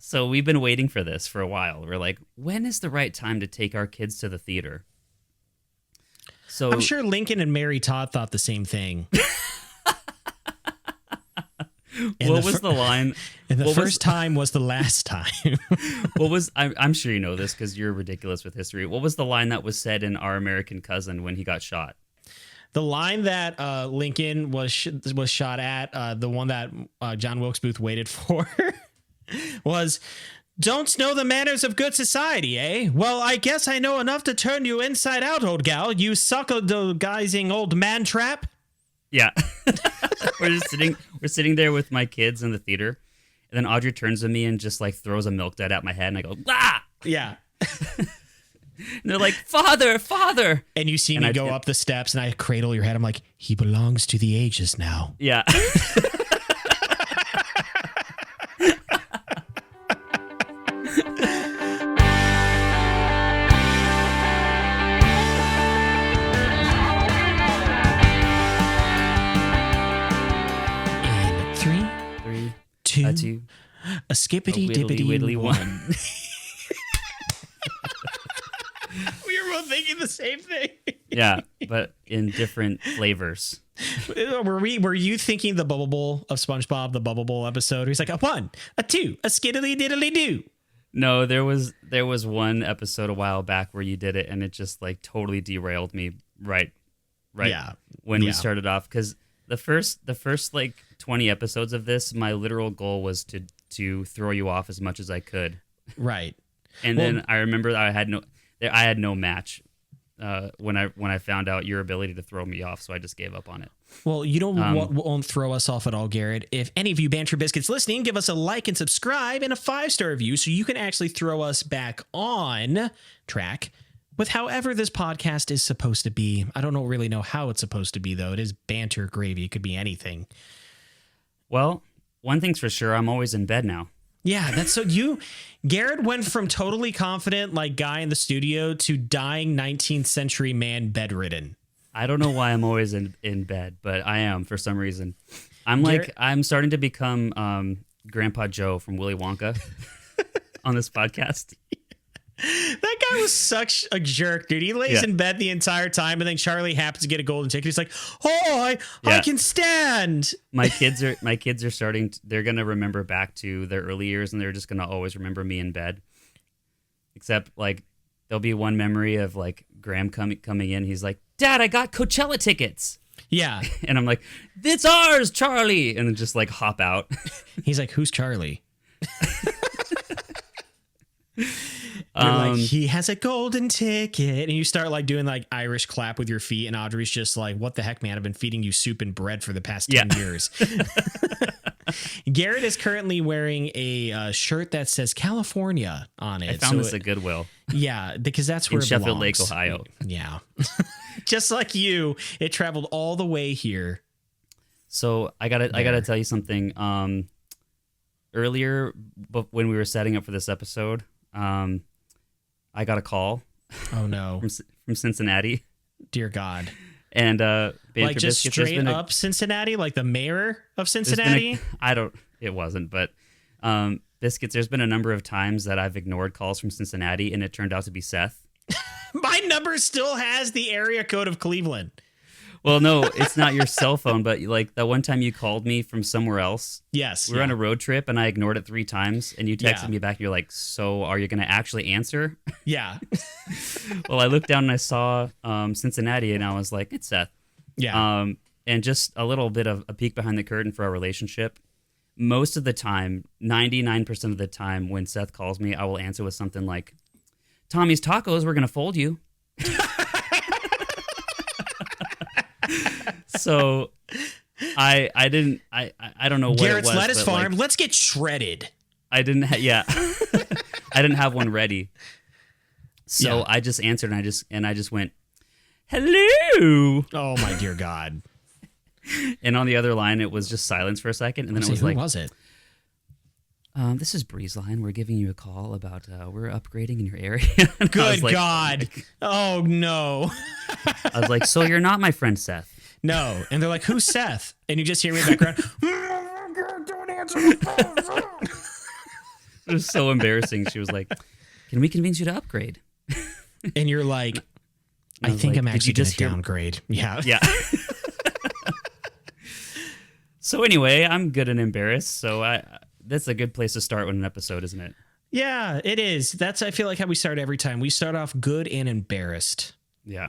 So we've been waiting for this for a while. We're like, when is the right time to take our kids to the theater? So I'm sure Lincoln and Mary Todd thought the same thing. What was the line? And the first time was the last time. I'm sure you know this because you're ridiculous with history. What was the line that was said in Our American Cousin when he got shot? The line that Lincoln was shot at, the one that John Wilkes Booth waited for, was, "Don't know the manners of good society, eh? Well, I guess I know enough to turn you inside out, old gal, you Sockdologizing old man trap." Yeah. We're sitting there with my kids in the theater, and then Audrey turns to me and just like throws a milk dud at my head, and I go, "Ah!" Yeah. And they're like, "Father, father!" And you see me go up the steps, and I cradle your head. I'm like, "He belongs to the ages now." Yeah. Two, a skippity dippity widdly one. We were both thinking the same thing. Yeah, but in different flavors. Were you thinking the Bubble Bowl of SpongeBob, the Bubble Bowl episode? He's like, a 1, a 2, a skiddly diddly do. No, there was one episode a while back where you did it, and it just like totally derailed me. Right. Yeah. When we started off, because the first like 20 episodes of this, my literal goal was to throw you off as much as I could. Right. And then I remember I had no match when I found out your ability to throw me off, so I just gave up on it. Well, you won't throw us off at all, Garrett. If any of you Banter Biscuits listening, give us a like and subscribe and a 5-star review so you can actually throw us back on track with however this podcast is supposed to be. I don't really know how it's supposed to be, though. It is banter gravy. It could be anything. Well, one thing's for sure, I'm always in bed now. Yeah, that's so Garrett went from totally confident, like, guy in the studio to dying 19th century man bedridden. I don't know why I'm always in bed, but I am for some reason. I'm starting to become Grandpa Joe from Willy Wonka on this podcast. That guy was such a jerk, dude. He lays in bed the entire time, and then Charlie happens to get a golden ticket. He's like, "Oh, I can stand." My kids are starting. They're gonna remember back to their early years, and they're just gonna always remember me in bed. Except, like, there'll be one memory of like Graham coming in. He's like, "Dad, I got Coachella tickets." Yeah, and I'm like, "It's ours, Charlie," and then just like hop out. He's like, "Who's Charlie?" You're like, "He has a golden ticket," and you start like doing like Irish clap with your feet, and Audrey's just like, "What the heck, man? I've been feeding you soup and bread for the past 10 years." Garrett is currently wearing a shirt that says California on it. I found this at Goodwill. Yeah, because that's where in it Sheffield belongs. Lake, Ohio. Yeah. Just like you, it traveled all the way here. So I gotta tell you something. Earlier, but when we were setting up for this episode, I got a call. Oh no! from Cincinnati. Dear God! And like just straight up Cincinnati, like the mayor of Cincinnati. It wasn't, but Biscuits. There's been a number of times that I've ignored calls from Cincinnati, and it turned out to be Seth. My number still has the area code of Cleveland. Well, no, it's not your cell phone, but like that one time you called me from somewhere else. Yes. We were on a road trip and I ignored it 3 times and you texted me back. You're like, "So are you going to actually answer?" Yeah. Well, I looked down and I saw Cincinnati and I was like, "It's Seth." Yeah. And just a little bit of a peek behind the curtain for our relationship. Most of the time, 99% of the time when Seth calls me, I will answer with something like, "Tommy's Tacos, we're going to fold you." So I don't know what Garrett's it was. Lettuce Farm. Like, let's get shredded. I didn't I didn't have one ready. So I just answered and I just went, "Hello." Oh my dear God. And on the other line it was just silence for a second and then it was like, "Who was it?" "This is Breeze Line. We're giving you a call about we're upgrading in your area." Good God. Oh no. I was like, "So you're not my friend Seth?" No. And they're like, "Who's Seth?" And you just hear me in the background. Don't answer the phone. It was so embarrassing. She was like, "Can we convince you to upgrade?" And you're like, I think like, I'm actually going to downgrade. Yeah. Yeah. So anyway, I'm good and embarrassed. So that's a good place to start with an episode, isn't it? Yeah, it is. That's, I feel like, how we start every time. We start off good and embarrassed. Yeah.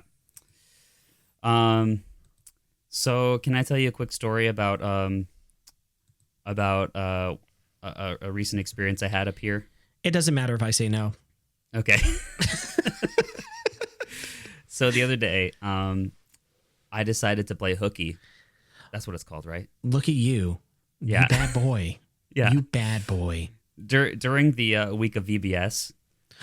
So can I tell you a quick story about a recent experience I had up here? It doesn't matter if I say no. Okay. So the other day, I decided to play hooky. That's what it's called, right? Look at you. Yeah. You bad boy. Yeah. You bad boy. During the week of VBS.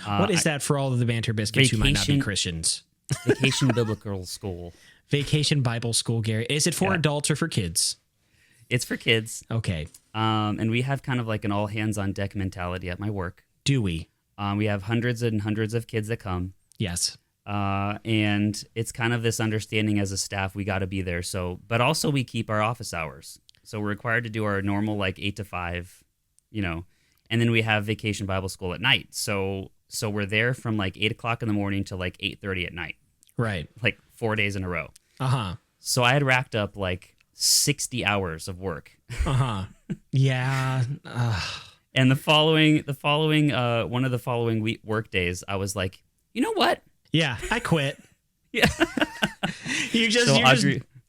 What is that for all of the Banter Biscuits who might not be Christians? Vacation Biblical School. Vacation Bible School, Garrett. Is it for adults or for kids? It's for kids. Okay. And we have kind of like an all hands on deck mentality at my work. Do we? We have hundreds and hundreds of kids that come. Yes. And it's kind of this understanding as a staff, we got to be there. So, but also we keep our office hours. So we're required to do our normal, like 8 to 5, and then we have Vacation Bible School at night. So we're there from like 8 o'clock in the morning to like 8:30 at night. Right. Like 4 days in a row. Uh-huh. So I had racked up like 60 hours of work. Uh-huh. Yeah. And the following one of the following work days, I was like, you know what? Yeah, I quit. Yeah.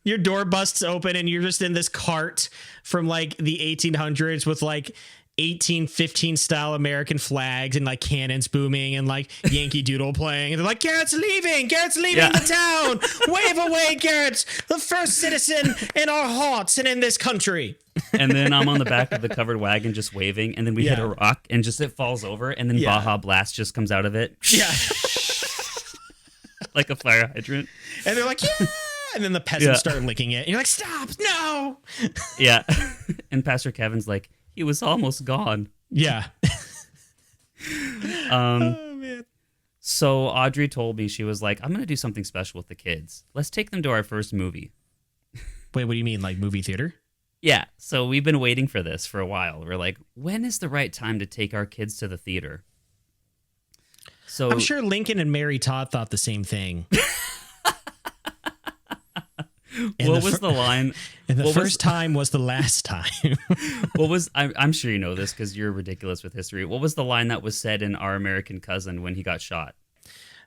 Your door busts open and you're just in this cart from like the 1800s with like 1815 style American flags and like cannons booming and like Yankee Doodle playing. And they're like, Garrett's leaving the town. Wave away, Garrett's the first citizen in our hearts and in this country. And then I'm on the back of the covered wagon just waving. And then we hit a rock and just it falls over. And then Baja Blast just comes out of it. Yeah. Like a fire hydrant. And they're like, yeah. And then the peasants start licking it. And you're like, stop, no. Yeah. And Pastor Kevin's like, he was almost gone. Yeah. Oh, man. So Audrey told me, she was like, I'm going to do something special with the kids. Let's take them to our first movie. Wait, what do you mean? Like movie theater? Yeah. So we've been waiting for this for a while. We're like, when is the right time to take our kids to the theater? So I'm sure Lincoln and Mary Todd thought the same thing. What was the line? And the first time was the last time. I'm sure you know this because you're ridiculous with history. What was the line that was said in Our American Cousin when he got shot?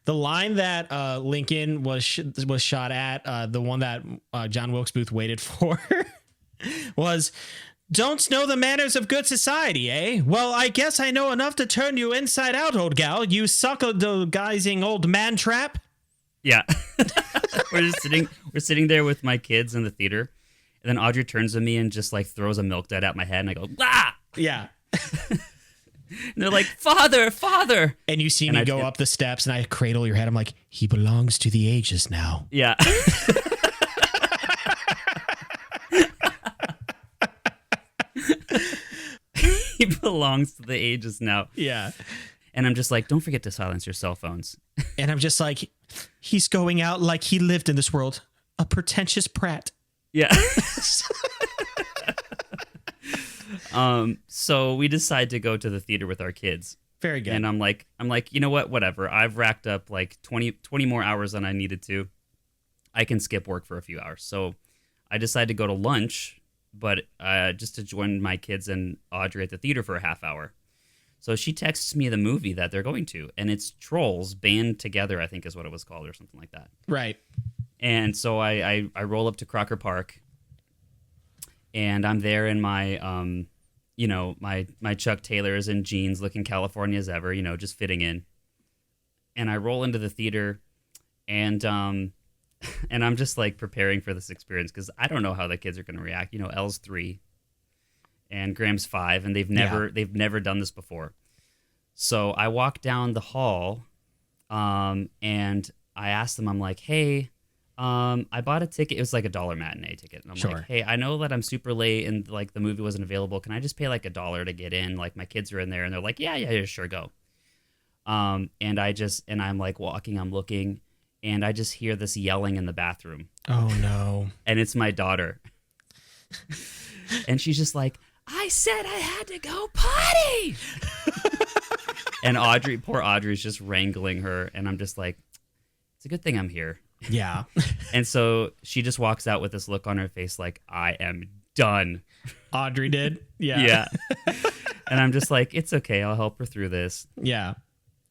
The line that Lincoln was shot at, the one that John Wilkes Booth waited for, was, "Don't know the manners of good society, eh? Well, I guess I know enough to turn you inside out, old gal, you Sockdologizing old man trap." Yeah. We're sitting there with my kids in the theater, and then Audrey turns to me and just like throws a milk dud at my head, and I go, "Ah!" Yeah. And they're like, "Father, father!" And you see me go up the steps, and I cradle your head. I'm like, "He belongs to the ages now." Yeah. He belongs to the ages now. Yeah. And I'm just like, don't forget to silence your cell phones. And I'm just like, he's going out like he lived in this world. A pretentious prat. Yeah. So we decide to go to the theater with our kids. Very good. And I'm like, you know what? Whatever. I've racked up like 20 more hours than I needed to. I can skip work for a few hours. So I decided to go to lunch, but just to join my kids and Audrey at the theater for a half hour. So she texts me the movie that they're going to, and it's Trolls Band Together, I think is what it was called, or something like that. Right. And so I roll up to Crocker Park, and I'm there in my, my Chuck Taylors and jeans, looking California as ever, just fitting in. And I roll into the theater, and I'm just like preparing for this experience because I don't know how the kids are going to react. Elle's 3. And Graham's 5, and they've never done this before. So I walk down the hall, and I asked them, I'm like, hey, I bought a ticket. It was like $1 matinee ticket. And I'm like, hey, I know that I'm super late and like the movie wasn't available. Can I just pay like $1 to get in? Like my kids are in there, and they're like, yeah, sure, go. And I'm like walking, I'm looking, and I just hear this yelling in the bathroom. Oh no. And it's my daughter. And she's just like, I said I had to go potty. And poor Audrey's just wrangling her, and I'm just like, it's a good thing I'm here. Yeah. And so she just walks out with this look on her face like, I am done. Audrey did? Yeah. Yeah. And I'm just like, it's okay. I'll help her through this. Yeah.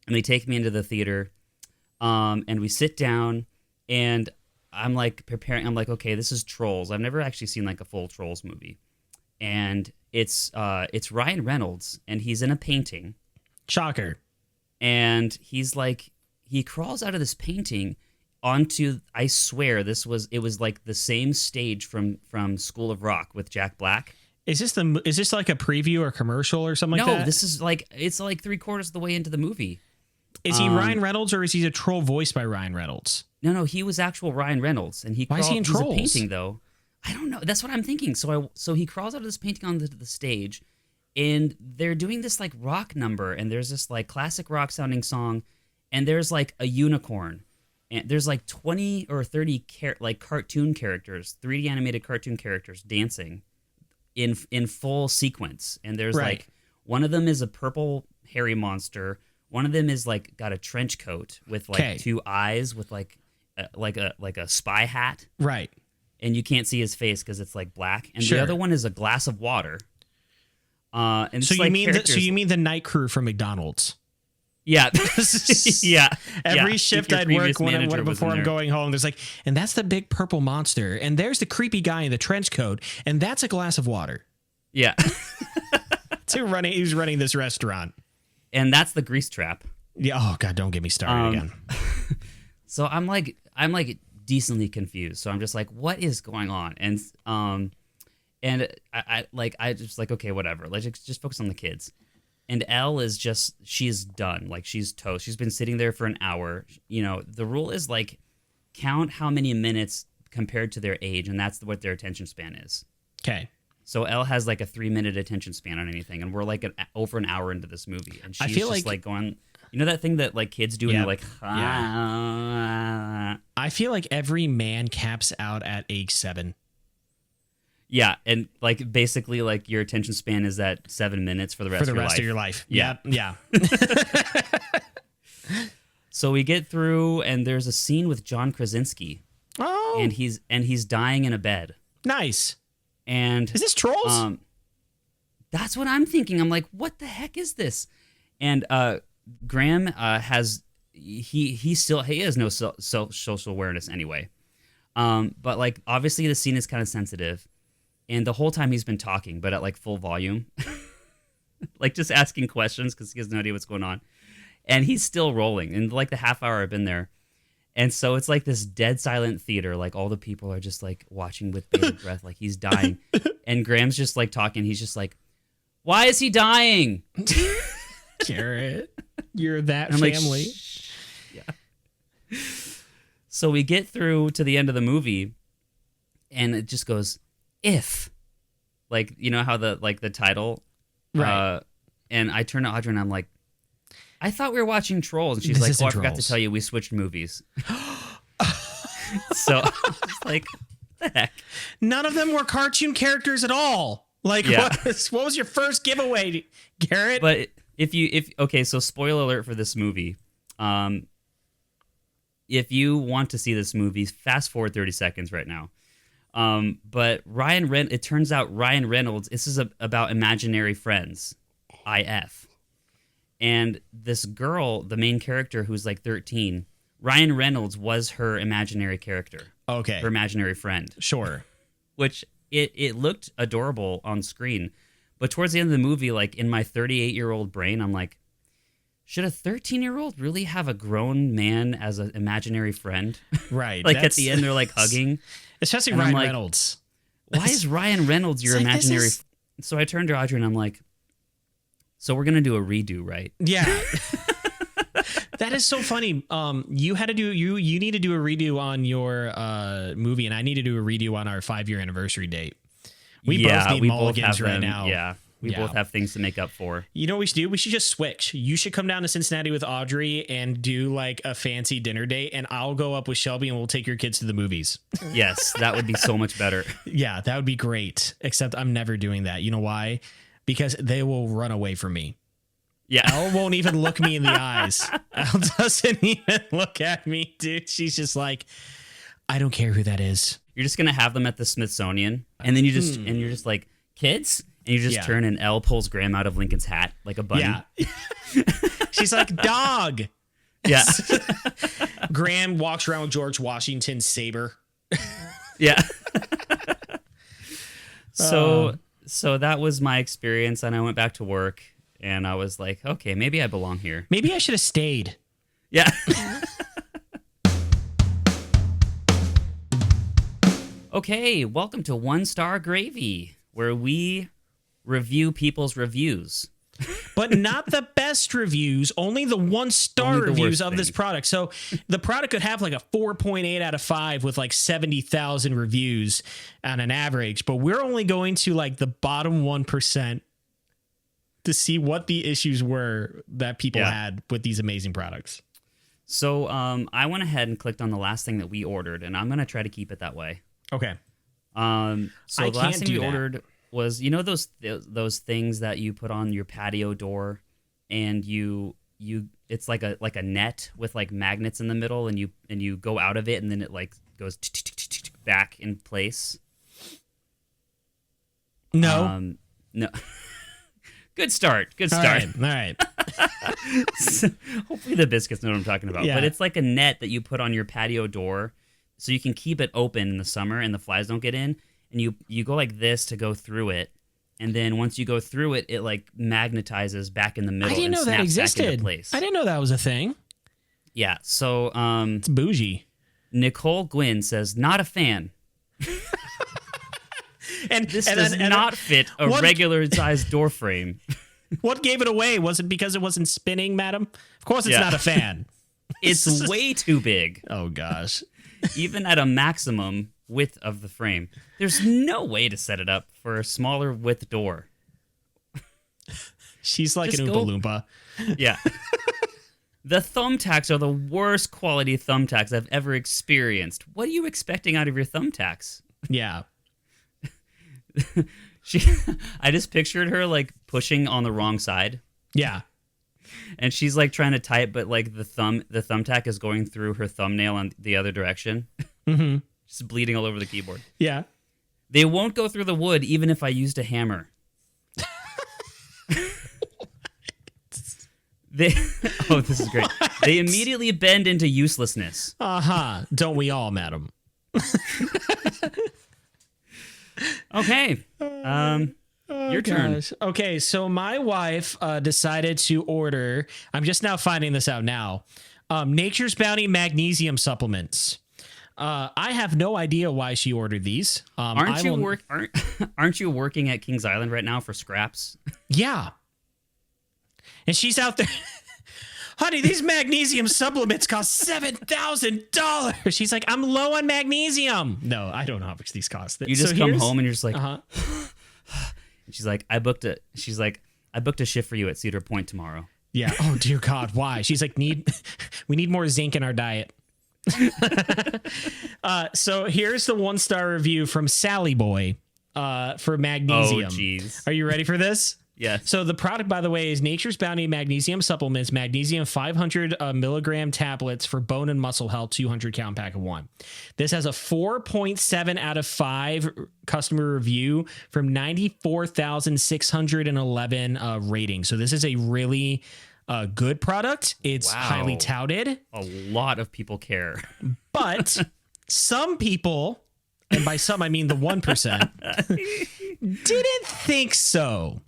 And they take me into the theater, and we sit down, and I'm like preparing. I'm like, okay, this is Trolls. I've never actually seen like a full Trolls movie. And it's Ryan Reynolds, and he's in a painting. Shocker. And he's like, he crawls out of this painting onto, I swear it was like the same stage from School of Rock with Jack Black. Is this like a preview or commercial or something like that? No, this is like, it's like 3/4 of the way into the movie. Is he Ryan Reynolds, or is he a troll voiced by Ryan Reynolds? No, he was actual Ryan Reynolds, and why is he in Trolls? He's a painting though. I don't know. That's what I'm thinking. So he crawls out of this painting onto the stage, and they're doing this like rock number, and there's this like classic rock sounding song, and there's like a unicorn, and there's like 20 or 30 like cartoon characters, 3D animated cartoon characters dancing in full sequence, and there's like one of them is a purple hairy monster. One of them is like got a trench coat with like two eyes with like a spy hat. Right. And you can't see his face because it's like black. And the other one is a glass of water. And so you mean the night crew from McDonald's? Yeah. Yeah. Every shift I'd work before I'm going home, there's like, and that's the big purple monster, and there's the creepy guy in the trench coat, and that's a glass of water. Yeah. He's running this restaurant. And that's the grease trap. Yeah. Oh God, don't get me started again. So I'm like decently confused. So I'm just like, what is going on? And I just like, okay, whatever. Let's just focus on the kids. And Elle is she's done. Like, she's toast. She's been sitting there for an hour. You know, the rule is like, count how many minutes compared to their age, and that's what their attention span is. Okay. So Elle has like a 3-minute attention span on anything, and we're like over an hour into this movie, and she's just like going, you know that thing that like kids do, and they're like, I feel like every man caps out at age 7. Yeah, and like basically like your attention span is at 7 minutes for the rest of your life. Yeah. Yeah. So we get through, and there's a scene with John Krasinski. Oh. And he's dying in a bed. Nice. And is this Trolls? That's what I'm thinking. I'm like, what the heck is this? And Graham has he has no social awareness anyway. But like obviously the scene is kind of sensitive, and the whole time he's been talking, but at like full volume, like just asking questions because he has no idea what's going on, and he's still rolling. And like the half hour I've been there. And so it's like this dead silent theater. Like all the people are just like watching with bated breath, like he's dying. And Graham's just like talking. He's just like, why is he dying? Garrett, you're that family. Like, yeah. So we get through to the end of the movie, and it just goes, if. Like, you know how the title? Right. And I turn to Audrey and I'm like, I thought we were watching Trolls. And she's like, I forgot to tell you, we switched movies. So I was like, what the heck? None of them were cartoon characters at all. Like, what was your first giveaway, Garrett? But so spoiler alert for this movie. If you want to see this movie, fast forward 30 seconds right now. But it turns out Ryan Reynolds, this is about imaginary friends, IF. And this girl, the main character who's like 13, Ryan Reynolds was her imaginary character. Okay. Her imaginary friend. Sure. Which it looked adorable on screen. But towards the end of the movie, like in my 38-year-old brain, I'm like, should a 13-year-old really have a grown man as an imaginary friend? Right. Like at the end, they're like hugging. Especially Ryan Reynolds. Why is Ryan Reynolds your imaginary? So I turned to Audrey and I'm like, so we're gonna do a redo, right? Yeah. That is so funny. You had to do you need to do a redo on your movie, and I need to do a redo on our 5-year anniversary date. We both need mulligans right now. Yeah. We both have things to make up for. You know what we should do? We should just switch. You should come down to Cincinnati with Audrey and do like a fancy dinner date, and I'll go up with Shelby and we'll take your kids to the movies. Yes, that would be so much better. Yeah, that would be great. Except I'm never doing that. You know why? Because they will run away from me. Yeah. Elle won't even look me in the eyes. Elle doesn't even look at me, dude. She's just like, I don't care who that is. You're just gonna have them at the Smithsonian, and then you're just like, kids, and you just turn and Elle pulls Graham out of Lincoln's hat like a bunny. Yeah. She's like, dog. Yeah. Graham walks around with George Washington's saber. Yeah. So that was my experience, and I went back to work, and I was like, okay, maybe I belong here. Maybe I should have stayed. Yeah. Okay, welcome to One Star Gravy, where we review people's reviews. But not the best reviews, only the 1-star reviews of this product. So the product could have like a 4.8 out of 5 with like 70,000 reviews on an average, but we're only going to like the bottom 1% to see what the issues were that people had with these amazing products. So I went ahead and clicked on the last thing that we ordered, and I'm going to try to keep it that way. Okay. So the last thing we ordered was, you know, those things that you put on your patio door, and you it's like a net with like magnets in the middle, and you go out of it, and then it like goes back in place. No. No. Good start. All right. So, hopefully the biscuits know what I'm talking about. Yeah. But it's like a net that you put on your patio door, so you can keep it open in the summer and the flies don't get in. And you go like this to go through it, and then once you go through it, it like magnetizes back in the middle. I didn't know that existed. Place. I didn't know that was a thing. Yeah. So it's bougie. Nicole Gwynn says, not a fan. And this does not fit a regular sized door frame. What gave it away? Was it because it wasn't spinning, madam? Of course it's not a fan. It's way too big. Oh, gosh. Even at a maximum width of the frame, there's no way to set it up for a smaller width door. She's like an Oompa Loompa. Yeah. The thumbtacks are the worst quality thumbtacks I've ever experienced. What are you expecting out of your thumbtacks? Yeah. I just pictured her like pushing on the wrong side. Yeah. And she's like trying to type, but like the thumbtack is going through her thumbnail on the other direction. Mm-hmm. Just bleeding all over the keyboard. Yeah. They won't go through the wood even if I used a hammer. This is great. What? They immediately bend into uselessness. Uh-huh. Don't we all, madam? Okay. Your turn. Okay, so my wife decided to order, I'm just now finding this out now, Nature's Bounty Magnesium supplements. I have no idea why she ordered these. Aren't you working at Kings Island right now for scraps? Yeah. And she's out there. Honey, these magnesium supplements cost $7,000. She's like, I'm low on magnesium. No, I don't know how much these cost. You just come home and you're just like, And she's like, I booked a shift for you at Cedar Point tomorrow. Yeah. Oh dear God, why? She's like, we need more zinc in our diet. So here's the 1-star review from Sally Boy for magnesium. Oh, jeez. Are you ready for this? Yes. So the product, by the way, is Nature's Bounty Magnesium Supplements, Magnesium 500 milligram tablets for bone and muscle health, 200 count pack of 1. This has a 4.7 out of 5 customer review from 94,611 ratings. So this is a really good product. It's highly touted. A lot of people care. But some people, and by some I mean the 1%, didn't think so.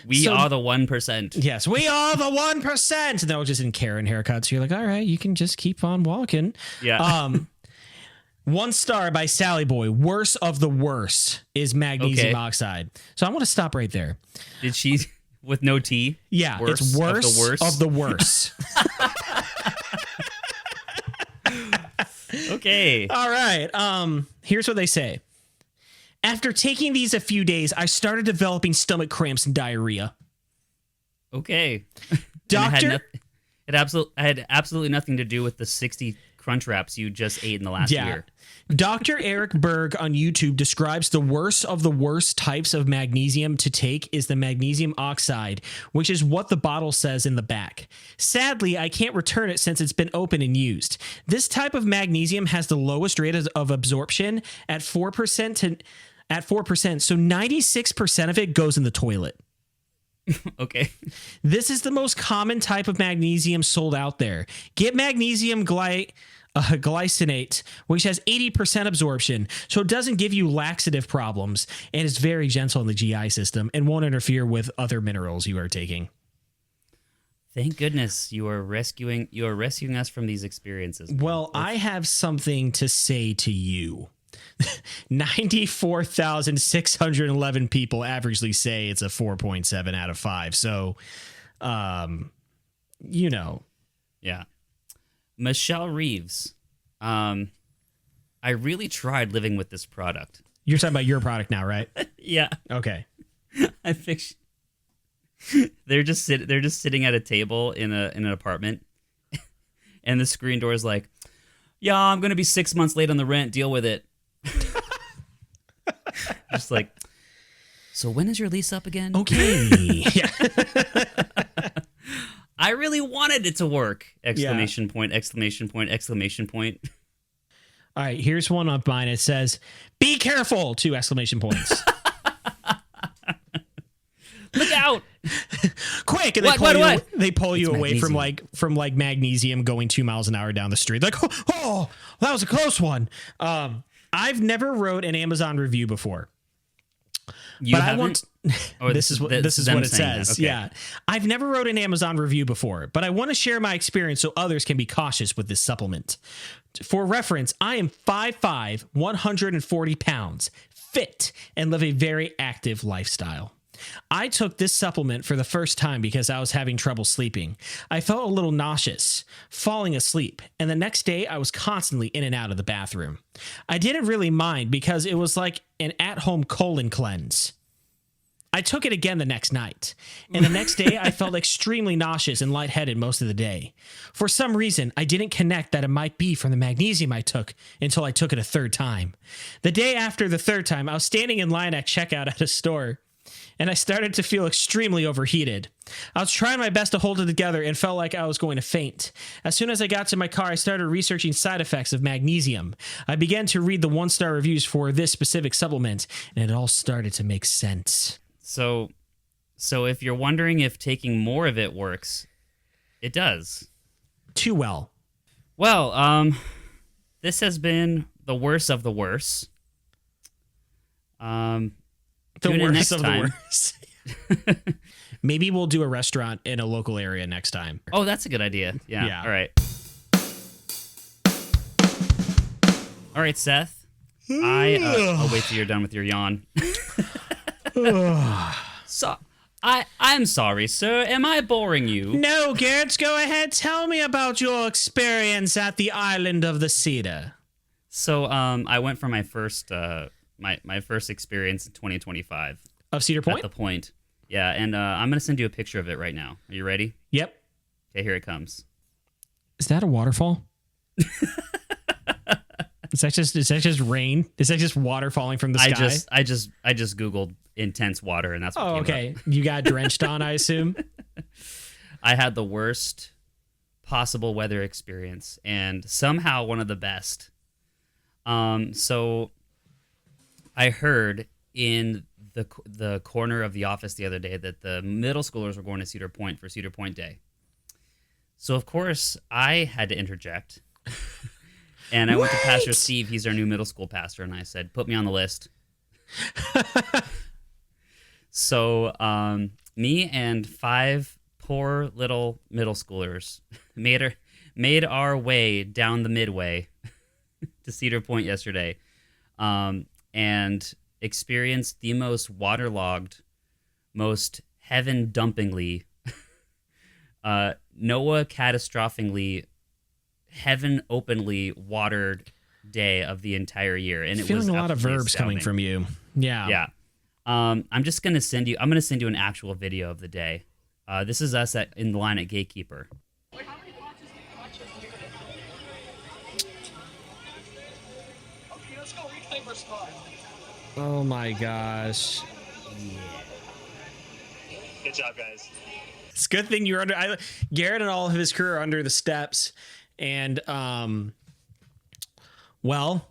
We are the 1%. Yes, we are the 1%. And they're just in Karen haircuts. You're like, all right, you can just keep on walking. Yeah. 1 star by Sally Boy. Worst of the worst is magnesium oxide. So I want to stop right there. Did she, with no T? Yeah, it's worst of the worst. Okay. All right. Here's what they say. After taking these a few days, I started developing stomach cramps and diarrhea. Okay. Doctor? It had absolutely nothing to do with the 60 Crunch Wraps you just ate in the last year. Dr. Eric Berg on YouTube describes the worst of the worst types of magnesium to take is the magnesium oxide, which is what the bottle says in the back. Sadly, I can't return it since it's been open and used. This type of magnesium has the lowest rate of absorption at 4%, so 96% of it goes in the toilet. Okay. This is the most common type of magnesium sold out there. Get magnesium glycinate, which has 80% absorption, so it doesn't give you laxative problems and is very gentle in the GI system and won't interfere with other minerals you are taking. Thank goodness you are rescuing us from these experiences. Well, I have something to say to you. 94,611 people averagely say it's a 4.7 out of 5. So, Yeah. Michelle Reeves. I really tried living with this product. You're talking about your product now, right? Yeah. Okay. I think they're just sitting at a table in an apartment, and the screen door is like, "Yeah, I'm gonna be 6 months late on the rent. Deal with it." Just like, so when is your lease up again? Okay. Yeah. I really wanted it to work! Exclamation point! Exclamation point! Exclamation point! All right, here's one of mine. It says, "Be careful!" 2 exclamation points. Look out! Quick! And they pull you away from magnesium going 2 miles an hour down the street. Like, oh, that was a close one. I've never wrote an Amazon review before. This is what it says. Okay. Yeah. I've never wrote an Amazon review before, but I want to share my experience so others can be cautious with this supplement. For reference, I am 5'5", 140 pounds, fit, and live a very active lifestyle. I took this supplement for the first time because I was having trouble sleeping. I felt a little nauseous, falling asleep, and the next day I was constantly in and out of the bathroom. I didn't really mind because it was like an at-home colon cleanse. I took it again the next night, and the next day I felt extremely nauseous and lightheaded most of the day. For some reason, I didn't connect that it might be from the magnesium I took until I took it a third time. The day after the third time, I was standing in line at checkout at a store, and I started to feel extremely overheated. I was trying my best to hold it together and felt like I was going to faint. As soon as I got to my car, I started researching side effects of magnesium. I began to read the 1-star reviews for this specific supplement, and it all started to make sense. So if you're wondering if taking more of it works, it does. Too well. Well, this has been the worst of the worst. The worst of the worst. Maybe we'll do a restaurant in a local area next time. Oh, that's a good idea. Yeah. All right. All right, Seth. I'll wait till you're done with your yawn. So, I'm sorry, sir. Am I boring you? No, Garrett. Go ahead. Tell me about your experience at the island of the Cedar. So, I went for my first my first experience in 2025 of Cedar Point. At the Point, yeah. And I'm gonna send you a picture of it right now. Are you ready? Yep. Okay, here it comes. Is that a waterfall? Is that just rain? Is that just water falling from the sky? I just Googled intense water, and that's what came okay. up. You got drenched on, I assume. I had the worst possible weather experience, and somehow one of the best. So I heard in the corner of the office the other day that the middle schoolers were going to Cedar Point for Cedar Point Day. So of course I had to interject. And I went to Pastor Steve. He's our new middle school pastor. And I said, put me on the list. So me and 5 poor little middle schoolers made our way down the midway to Cedar Point yesterday and experienced the most waterlogged, most heaven-dumpingly, Noah catastrophically, heaven openly watered day of the entire year, and it was a lot of verbs coming from you. Yeah. I'm gonna send you an actual video of the day. This is us in the line at Gatekeeper. Oh my gosh. Good job, guys. It's a good thing you're under. Garrett and all of his crew are under the steps, and well,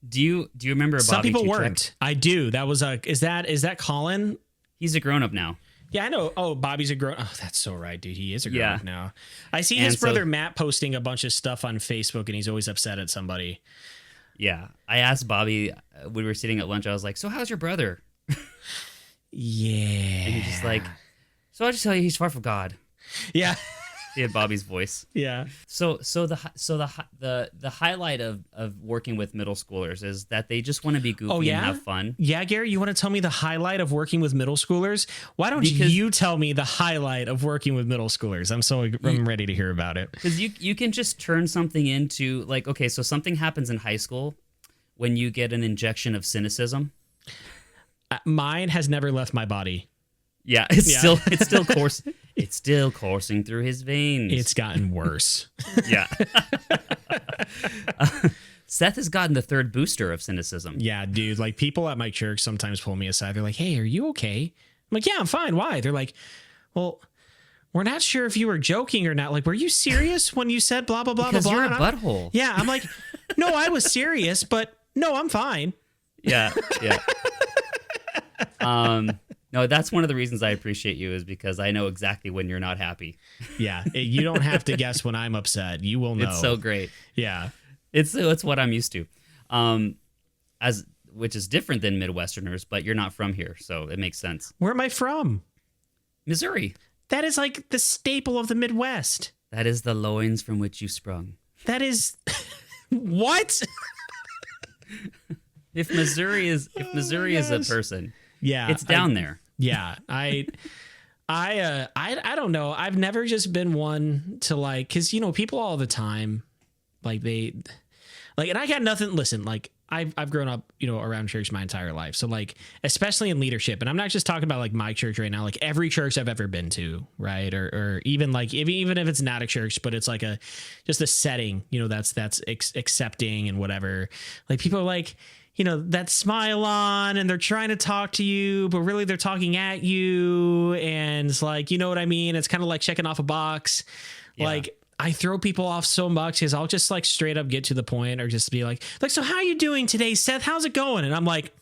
do you remember some Bobby? People weren't. I do. That was a. Is that Colin? He's a grown up now. Yeah, I know. Oh, Bobby's a grown. Oh, that's so right, dude. He is a grown up now. I see his brother Matt posting a bunch of stuff on Facebook, and he's always upset at somebody. Yeah, I asked Bobby when we were sitting at lunch. I was like, "So how's your brother?" Yeah, and he's just like, "So I just tell you, he's far from God." Yeah. He had Bobby's voice. Yeah. So the highlight of working with middle schoolers is that they just want to be goofy and have fun. Yeah, Gary, you want to tell me the highlight of working with middle schoolers? Why don't you tell me the highlight of working with middle schoolers? I'm ready to hear about it. Because you can just turn something into like, okay, so something happens in high school when you get an injection of cynicism. Mine has never left my body. Yeah, it's still coursing through his veins. It's gotten worse. Yeah. Seth has gotten the third booster of cynicism. Yeah, dude. Like, people at my church sometimes pull me aside. They're like, "Hey, are you okay?" I'm like, "Yeah, I'm fine. Why?" They're like, "Well, we're not sure if you were joking or not. Like, were you serious when you said blah, blah, blah, because blah, blah?" You're a butthole. Yeah, I'm like, "No, I was serious, but no, I'm fine." Yeah, yeah. No, that's one of the reasons I appreciate you is because I know exactly when you're not happy. Yeah, you don't have to guess when I'm upset. You will know. It's so great. Yeah, it's what I'm used to, which is different than Midwesterners. But you're not from here, so it makes sense. Where am I from? Missouri. That is like the staple of the Midwest. That is the loins from which you sprung. That is what? If Missouri is a person, yeah, it's down there. Yeah, I don't know. I've never just been one to like, because people all the time, like and I got nothing. Listen, like I've grown up, around church my entire life, so like especially in leadership, and I'm not just talking about like my church right now, like every church I've ever been to, right, or even like even if it's not a church, but it's like just a setting, that's accepting and whatever. Like people are like, that smile on and they're trying to talk to you, but really they're talking at you. And it's like, you know what I mean? It's kind of like checking off a box. Yeah. Like I throw people off so much because I'll just like straight up get to the point or just be like, so how are you doing today, Seth? How's it going? And I'm like,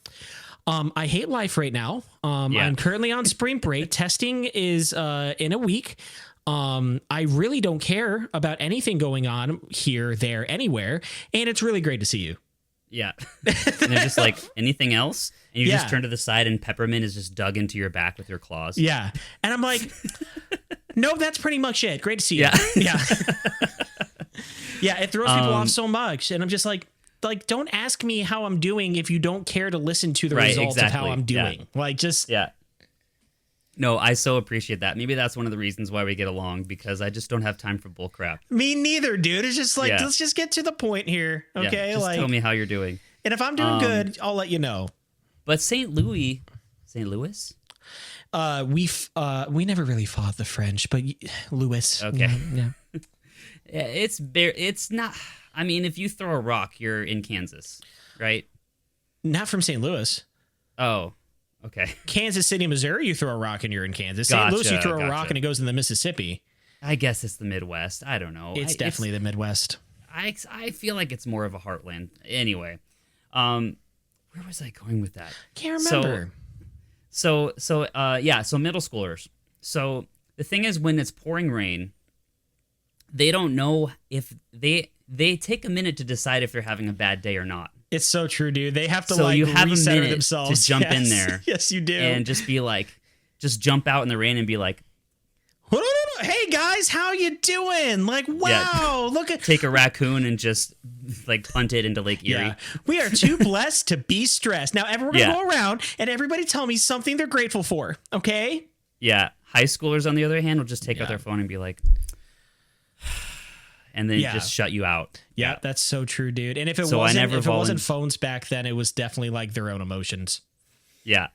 I hate life right now. I'm currently on spring break. Testing is in a week. I really don't care about anything going on here, there, anywhere. And it's really great to see you. Yeah. And they're just like, anything else? And you just turn to the side and peppermint is just dug into your back with your claws. Yeah. And I'm like, no, that's pretty much it. Great to see you. Yeah. Yeah. It throws people off so much. And I'm just like, don't ask me how I'm doing if you don't care to listen to the results of how I'm doing. Yeah. Like, just. Yeah. No, I so appreciate that. Maybe that's one of the reasons why we get along, because I just don't have time for bull crap. Me neither, dude. It's just like, let's just get to the point here. Okay. Yeah, just tell me how you're doing. And if I'm doing good, I'll let you know. But St. Louis, we never really fought the French, but Louis. Okay. Yeah. It's not, I mean, if you throw a rock, you're in Kansas, right? Not from St. Louis. Oh. Okay. Kansas City, Missouri, you throw a rock and you're in Kansas. St. Louis, you throw a rock and it goes in the Mississippi. I guess it's the Midwest. I don't know. It's definitely the Midwest. I feel like it's more of a heartland. Anyway, where was I going with that? Can't remember. So middle schoolers. So the thing is, when it's pouring rain, they don't know if they take a minute to decide if they're having a bad day or not. It's so true, dude. They have to you have recenter themselves to jump in there. Yes, you do. And just be like, just jump out in the rain and be like, hey guys, how you doing? Like, wow, look at take a raccoon and just like punt it into Lake Erie. Yeah. We are too blessed to be stressed. Now we're gonna go around and everybody tell me something they're grateful for. Okay? Yeah. High schoolers, on the other hand, will just take out their phone and be like, and then just shut you out. Yeah, that's so true, dude. And if it wasn't phones back then, it was definitely like their own emotions. Yeah.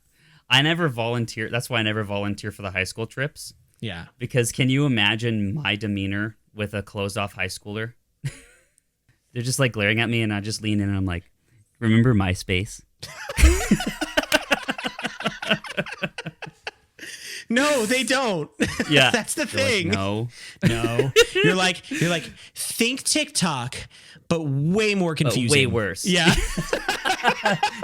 I never volunteer. That's why I never volunteer for the high school trips. Yeah. Because can you imagine my demeanor with a closed off high schooler? They're just like glaring at me and I just lean in and I'm like, Remember MySpace? No, they don't. Yeah. That's the thing. Like, no. You're like, think TikTok, but way more confusing. Way worse. Yeah.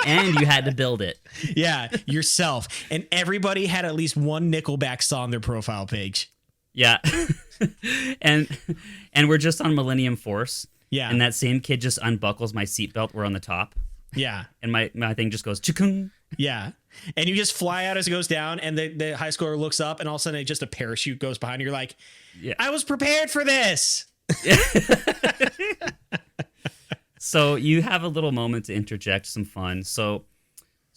And you had to build it. Yeah, yourself. And everybody had at least one Nickelback song on their profile page. Yeah. and we're just on Millennium Force. Yeah. And that same kid just unbuckles my seatbelt. We're on the top. Yeah. And my thing just goes chukung. Yeah. And you just fly out as it goes down, and the high schooler looks up, and all of a sudden just a parachute goes behind you. You're like, yeah. I was prepared for this. So you have a little moment to interject some fun. So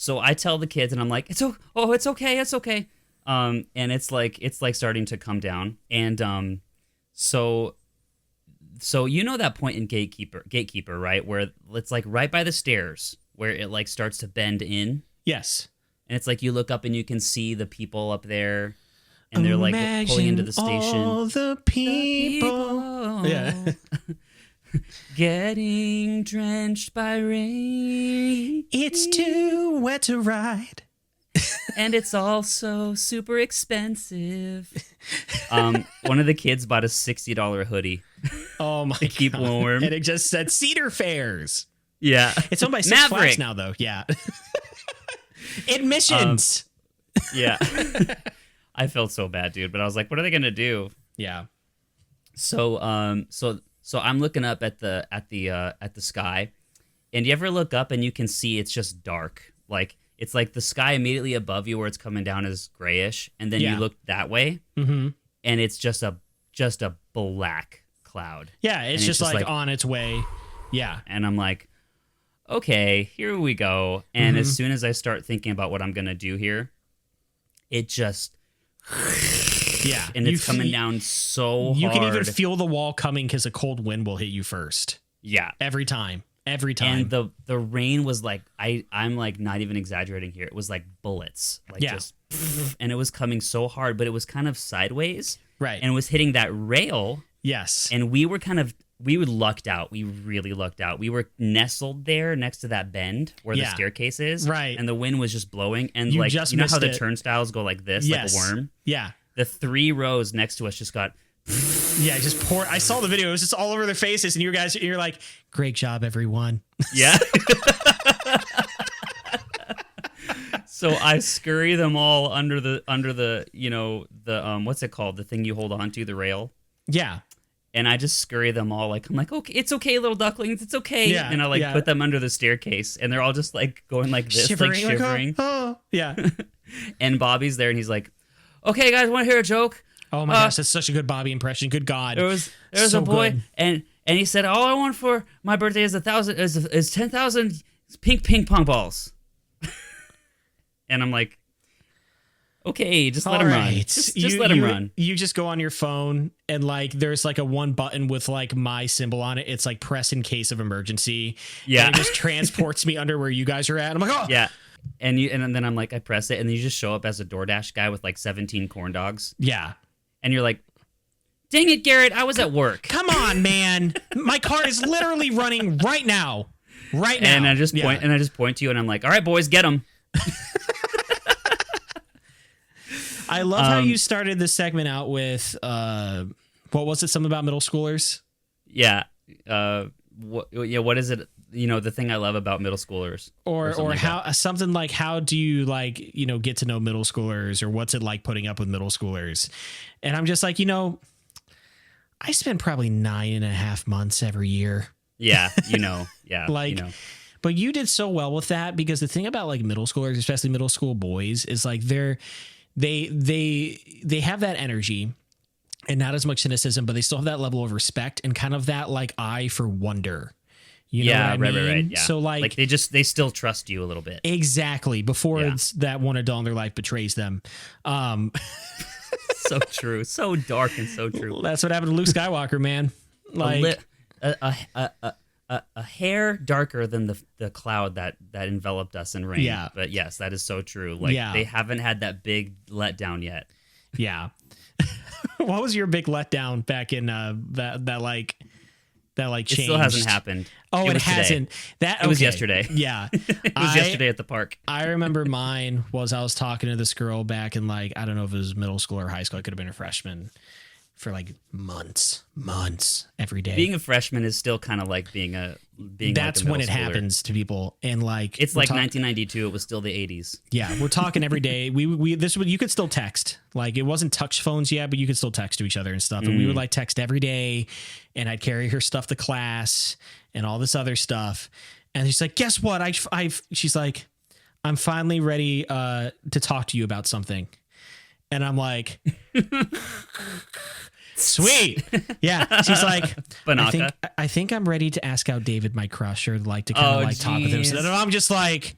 I tell the kids, and I'm like, it's okay. And it's like starting to come down. And so you know that point in Gatekeeper, right? Where it's like right by the stairs where it like starts to bend in. Yes. And it's like you look up and you can see the people up there, and they're like pulling into the station. All the people. Yeah. Getting drenched by rain. It's too wet to ride. And it's also super expensive. One of the kids bought a $60 hoodie. Oh my to keep warm. And it just said Cedar Fairs. Yeah. It's owned by Six Flags now, though. Yeah. Admissions. Yeah. I felt so bad, dude. But I was like, what are they gonna do? Yeah. So I'm looking up at the sky, and you ever look up and you can see it's just dark. Like it's like the sky immediately above you where it's coming down is grayish, and then you look that way, and it's just a black cloud. Yeah, it's just like on its way. Yeah. And I'm like, okay, here we go. And as soon as I start thinking about what I'm going to do here, it just... Yeah. And it's coming down so hard. You can even feel the wall coming because a cold wind will hit you first. Yeah. Every time. And the rain was like, I'm like not even exaggerating here. It was like bullets. Like just... And it was coming so hard, but it was kind of sideways. Right. And it was hitting that rail. Yes. And we lucked out. We really lucked out. We were nestled there next to that bend where the staircase is. Right. And the wind was just blowing. And you know how the turnstiles go like this, like a worm? Yeah. The 3 rows next to us just got... Yeah, just poured. I saw the video. It was just all over their faces. And you're like, great job, everyone. Yeah. So I scurry them all under the what's it called? The thing you hold on to, the rail. Yeah. And I just scurry them all I'm like, okay, it's okay, little ducklings, it's okay. Yeah, and I put them under the staircase, and they're all just like going like this, shivering. Oh. Yeah. And Bobby's there, and he's like, okay, guys, want to hear a joke? Oh my gosh, that's such a good Bobby impression. Good God. There's so a boy, good. and he said, all I want for my birthday is 10,000 pink ping pong balls. And I'm like, okay, just let him run. Just let him run. You just go on your phone and like there's like a one button with like my symbol on it. It's like press in case of emergency. Yeah. And it just transports me under where you guys are at. I'm like, oh yeah. And then I'm like, I press it, and then you just show up as a DoorDash guy with like 17 corn dogs. Yeah. And you're like, dang it, Garrett, I was at work. Come on, man. My car is literally running right now. Right now. And I just point to you, and I'm like, all right, boys, get them. I love how you started this segment out with, what was it? Something about middle schoolers? Yeah. What is it? The thing I love about middle schoolers. Or how something like, how do you like, get to know middle schoolers, or what's it like putting up with middle schoolers? And I'm just like, I spend probably 9.5 months every year. Yeah. Yeah. But you did so well with that, because the thing about like middle schoolers, especially middle school boys, is like they have that energy and not as much cynicism, but they still have that level of respect and kind of that like eye for wonder. You know what I mean? Right. Yeah. So like they still trust you a little bit. Exactly. Before it's that one adult in their life betrays them. So true. So dark and so true. That's what happened to Luke Skywalker, man. Like a hair darker than the cloud that enveloped us in rain. Yeah. But yes, that is so true. Like they haven't had that big letdown yet. Yeah. What was your big letdown back in that like that like It changed. still hasn't happened. Oh, it hasn't. It was yesterday. Yeah. It was yesterday at the park. I remember mine was I was talking to this girl back in like, I don't know if it was middle school or high school. I could have been a freshman for like months every day. Being a freshman is still kind of like being that's like a when it schooler. happens to people. And like, it's like 1992. It was still the 80s. Yeah. We're talking every day. You could still text. Like it wasn't touch phones yet, but you could still text to each other and stuff. And we would like text every day, and I'd carry her stuff to class and all this other stuff. And she's like, guess what? She's like, I'm finally ready to talk to you about something. And I'm like, sweet. Yeah. She's like, I think I'm ready to ask out David, my crush, or like to kind of like talk with him. And I'm just like,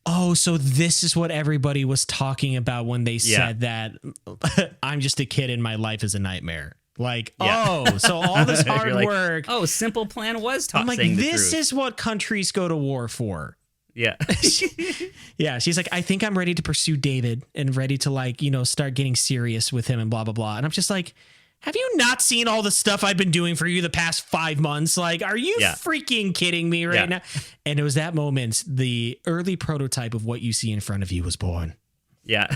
oh, so this is what everybody was talking about when they said that I'm just a kid and my life is a nightmare. Like, so all this hard like, work. Oh, simple plan was talking. I'm like, this is what countries go to war for. Yeah. Yeah. She's like, I think I'm ready to pursue David and ready to like, start getting serious with him and blah, blah, blah. And I'm just like, have you not seen all the stuff I've been doing for you the past 5 months? Like, are you freaking kidding me right now? And it was that moment, the early prototype of what you see in front of you was born. Yeah.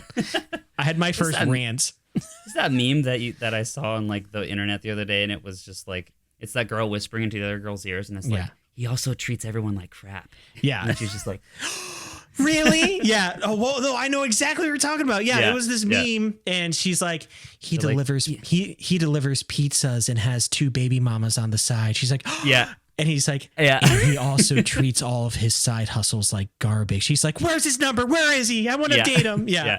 I had my first rant. Is that meme that I saw on like the internet the other day? And it was just like, it's that girl whispering into the other girl's ears. And it's like, he also treats everyone like crap. Yeah. And she's just like, really? Yeah. Oh, well, no, I know exactly what you're talking about. Yeah. It was this meme. And she's like, he delivers pizzas and has 2 baby mamas on the side. She's like, yeah. And he's like, and he also treats all of his side hustles like garbage. She's like, where's his number? Where is he? I want to date him. Yeah.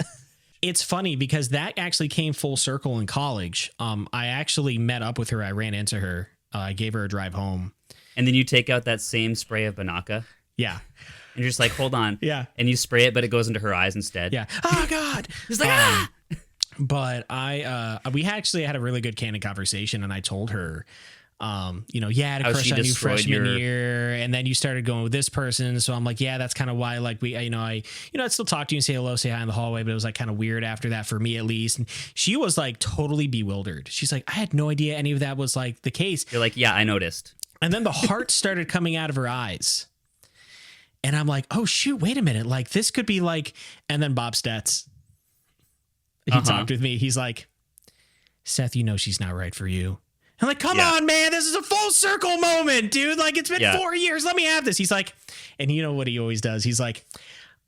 It's funny because that actually came full circle in college. I actually met up with her. I ran into her. I gave her a drive home. And then you take out that same spray of Banaka. Yeah. And you're just like, hold on. Yeah. And you spray it, but it goes into her eyes instead. Yeah. Oh, God. He's like, ah! But we actually had a really good candid conversation, and I told her, I had a crush on you freshman year, and then you started going with this person. So I'm like, yeah, that's kind of why, like, I'd still talk to you and say hello, say hi in the hallway, but it was like kind of weird after that for me, at least. And she was like totally bewildered. She's like, I had no idea any of that was like the case. You're like, yeah, I noticed. And then the heart started coming out of her eyes. And I'm like, oh, shoot, wait a minute. Like, this could be like, and then Bob Stetz, he talked with me. He's like, Seth, she's not right for you. I'm like, come on, man. This is a full circle moment, dude. Like, it's been 4 years. Let me have this. He's like, and you know what he always does? He's like,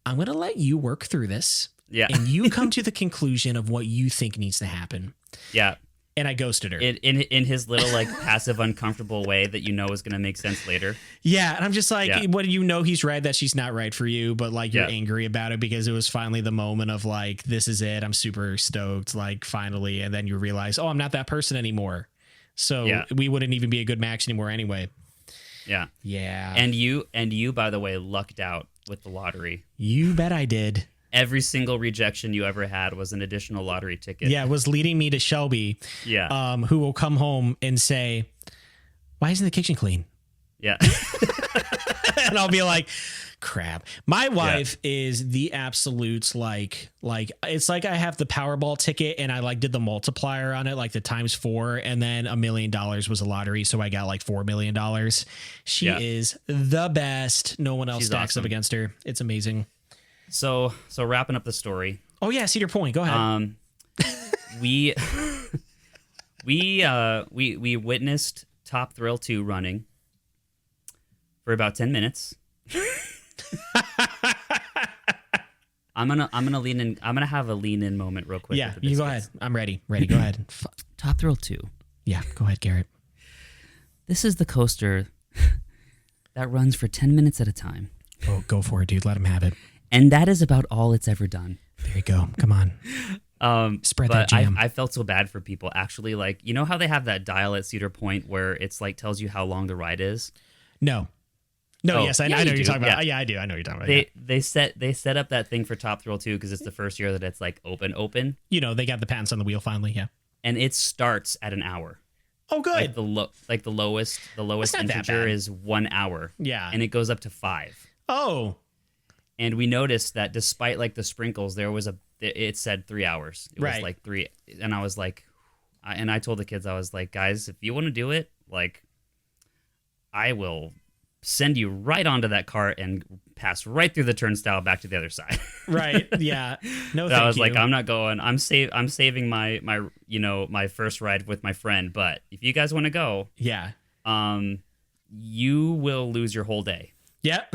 I'm going to let you work through this. Yeah. And you come to the conclusion of what you think needs to happen. Yeah. And I ghosted her. In his little, like, passive, uncomfortable way that is going to make sense later. Yeah. And I'm just like, what do you know? He's right that she's not right for you, but, like, you're angry about it because it was finally the moment of, like, this is it. I'm super stoked, like, finally. And then you realize, oh, I'm not that person anymore. So we wouldn't even be a good match anymore anyway. Yeah. Yeah. And you, by the way, lucked out with the lottery. You bet I did. Every single rejection you ever had was an additional lottery ticket. Yeah, it was leading me to Shelby. Yeah. Who will come home and say, why isn't the kitchen clean? Yeah. And I'll be like, crap. My wife is the absolute like it's like I have the Powerball ticket and I like did the multiplier on it, like the ×4, and then $1 million was a lottery, so I got like $4 million. She is the best. No one else stacks up against her. It's amazing. So wrapping up the story. Oh yeah, Cedar Point. Go ahead. We witnessed Top Thrill 2 running for about 10 minutes. I'm gonna lean in. I'm gonna have a lean in moment real quick. Yeah, you go ahead. I'm ready. Go ahead. Top Thrill 2. Yeah, go ahead, Garrett. This is the coaster that runs for 10 minutes at a time. Oh, go for it, dude. Let him have it. And that is about all it's ever done. There you go. Come on. Spread that jam. I felt so bad for people. Actually, like, you know how they have that dial at Cedar Point where it's like tells you how long the ride is? No. Yes, I know what you're talking about. Yeah, I do. I know what you're talking about. They set up that thing for Top Thrill 2 because it's the first year that it's like open. They got the patents on the wheel finally. Yeah. And it starts at an hour. Oh, good. Like the lowest integer is 1 hour. Yeah. And it goes up to 5. Oh. And we noticed that despite like the sprinkles, it said 3 hours. It was like 3. And I was like, I told the kids, I was like, guys, if you want to do it, like, I will send you right onto that cart and pass right through the turnstile back to the other side. Right. Yeah. No, But I was thank like, you. I'm not going. I'm saving my my first ride with my friend. But if you guys want to go, Yeah. you will lose your whole day. Yep.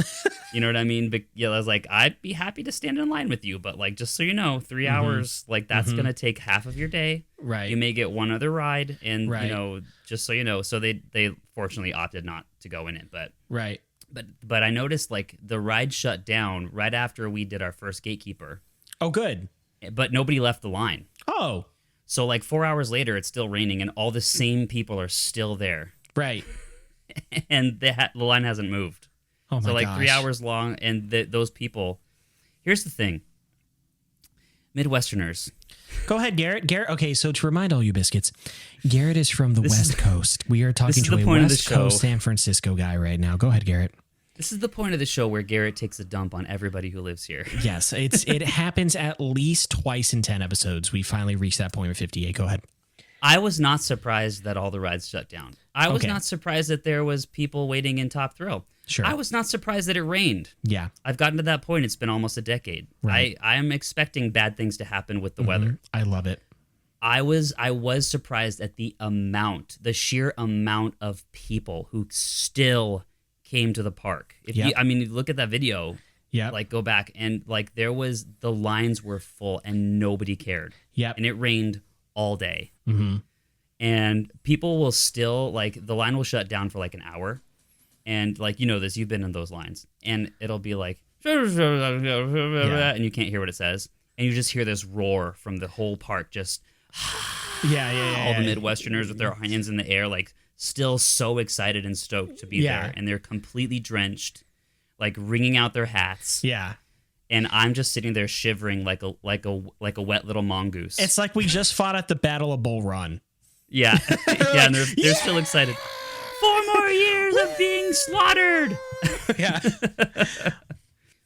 You know what I mean? But yeah, I was like, I'd be happy to stand in line with you, but like, just so you know, 3 hours, like that's gonna take half of your day. Right. You may get one other ride, and Right. you know, just so you know. So they fortunately opted not to go in it, but Right. but I noticed like the ride shut down right after we did our first gatekeeper, Oh, good. but nobody left the line. Oh, So like 4 hours later, it's still raining, and all the same people are still there, right. and the line hasn't moved. Oh my So like gosh. 3 hours long, and those people. Here's the thing, Midwesterners. Go ahead, Garrett. Garrett. Okay, so to remind all you biscuits, Garrett is from the West Coast. We are talking to a West Coast San Francisco guy right now. Go ahead, Garrett. This is the point of the show where Garrett takes a dump on everybody who lives here. Yes, it happens at least twice in 10 episodes. We finally reached that point with 58. Go ahead. I was not surprised that all the rides shut down. I was Okay. not surprised that there was people waiting in Top Thrill. Sure. I was not surprised that it rained. Yeah. I've gotten to that point. It's been almost a decade. Right. I am expecting bad things to happen with the weather. I love it. I was surprised at the sheer amount of people who still came to the park. If Yep. you look at that video, Yeah. like go back and like the lines were full and nobody cared. Yep. And it rained all day. Mm-hmm. And people will still like the line will shut down for like an hour. And like, you know this, you've been in those lines, and it'll be like, and you can't hear what it says. And you just hear this roar from the whole park, just Yeah. all the Midwesterners with their hands in the air, like still so excited and stoked to be there. And they're completely drenched, like wringing out their hats. Yeah. And I'm just sitting there shivering like a wet little mongoose. It's like we just fought at the Battle of Bull Run. Yeah. Yeah, and they're still excited. 4 more years of being slaughtered. Yeah.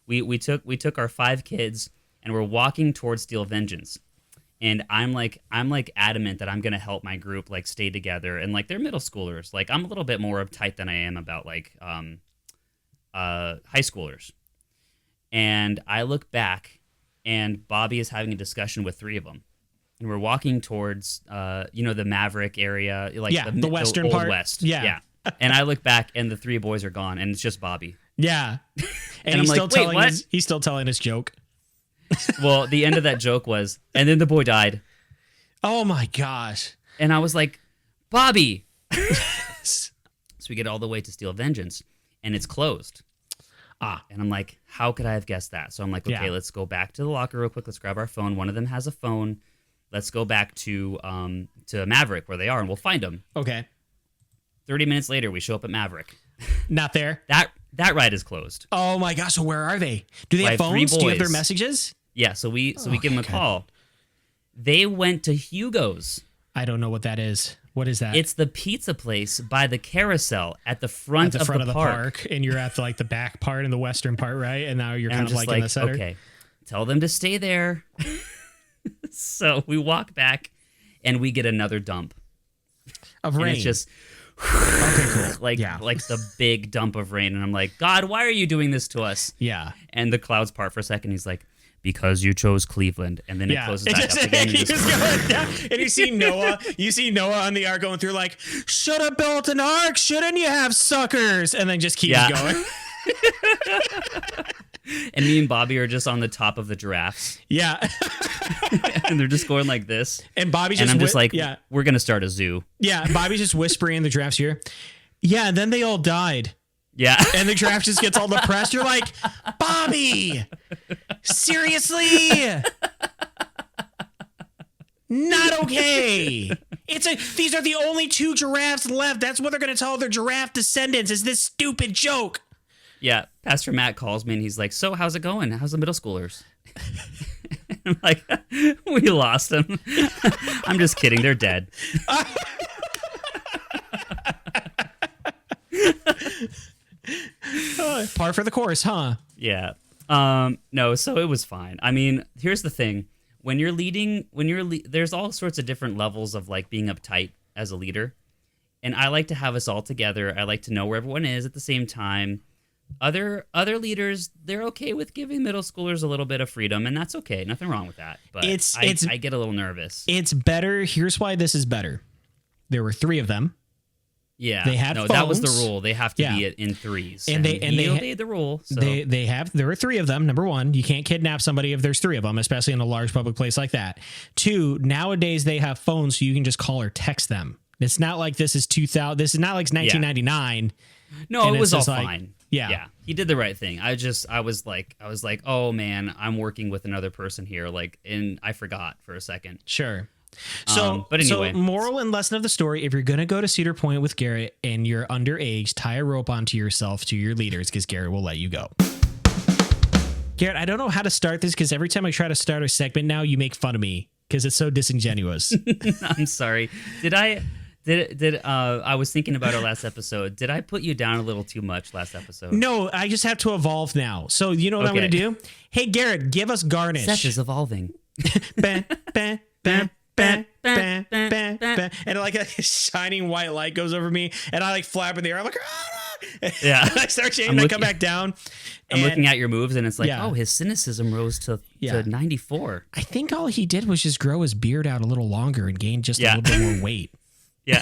We took our 5 kids and we're walking towards Steel Vengeance. And I'm like adamant that I'm gonna help my group like stay together, and like they're middle schoolers. Like I'm a little bit more uptight than I am about like high schoolers. And I look back and Bobby is having a discussion with 3 of them. And we're walking towards the Maverick area, like the western old part. West. Yeah. And I look back and the 3 boys are gone and it's just Bobby. Yeah. And I'm he's like, still wait, telling what? he's still telling his joke. Well, the end of that joke was, and then the boy died. Oh my gosh. And I was like, Bobby. So we get all the way to Steel Vengeance and it's closed. And I'm like, how could I have guessed that? So I'm like, okay, let's go back to the locker real quick. Let's grab our phone. One of them has a phone. Let's go back to Maverick where they are and we'll find them. Okay. 30 minutes later, we show up at Maverick. Not there. That ride is closed. Oh my gosh. So where are they? Do they have I have 3 phones? Do you have their boys. messages? Yeah, so we give them a call. They went to Hugo's. I don't know what that is. What is that? It's the pizza place by the carousel at the front, at the front of the park. park, and you're at the, like the back part and the western part, right? And now you're And kind I'm of just like in the center. okay, tell them to stay there. So we walk back, and we get another dump Of and rain. it's just okay, cool. like the big dump of rain, and I'm like, God, why are you doing this to us? Yeah. And the clouds part for a second. He's like, because you chose Cleveland, and then it closes back up again. And, He was going down, and you see Noah. You see Noah on the ark going through like, should have built an ark. Shouldn't you have suckers? And then just keeps going. And me and Bobby are just on the top of the giraffes. Yeah. And they're just going like this. And Bobby's and just I'm just like, we're gonna start a zoo. Yeah. Bobby's just whispering in the giraffe's ear. Yeah. And then they all died. Yeah. And the giraffe just gets all depressed. You're like, Bobby, seriously? Not okay. These are the only 2 giraffes left. That's what they're going to tell their giraffe descendants is this stupid joke. Yeah. Pastor Matt calls me and he's like, so how's it going? How's the middle schoolers? I'm like, we lost them. I'm just kidding. They're dead. Par for the course, huh? Yeah. No, so it was fine. I mean, here's the thing. When you're leading, there's all sorts of different levels of like being uptight as a leader. And I like to have us all together. I like to know where everyone is at the same time. Other leaders, they're okay with giving middle schoolers a little bit of freedom, and that's okay. Nothing wrong with that. But I get a little nervous. It's better. Here's why this is better. There were 3 of them. Yeah, they had phones. That was the rule. They have to be in threes, and they obeyed the rule. So. There were 3 of them. Number 1, you can't kidnap somebody if there's 3 of them, especially in a large public place like that. 2, nowadays they have phones, so you can just call or text them. It's not like this is 2000. This is not like 1999. No, it was all fine. Like, yeah, he did the right thing. I was like, oh man, I'm working with another person here. Like, and I forgot for a second. Sure. So, but anyway, so moral and lesson of the story: if you're gonna go to Cedar Point with Garrett and you're underage, tie a rope onto yourself to your leaders because Garrett will let you go. Garrett, I don't know how to start this because every time I try to start a segment now, you make fun of me because it's so disingenuous. I'm sorry. I was thinking about our last episode. Did I put you down a little too much last episode? No, I just have to evolve now. So you know what I'm gonna do? Hey, Garrett, give us garnish. Seth is evolving. Bah, bah, bah. Bah, bah, bah, bah. And like a shining white light goes over me, and I like flap in the air. I'm like, yeah. I start changing. I come back down. I'm looking at your moves, and it's like, oh, his cynicism rose to 94. I think all he did was just grow his beard out a little longer and gain just a little bit more weight. Yeah.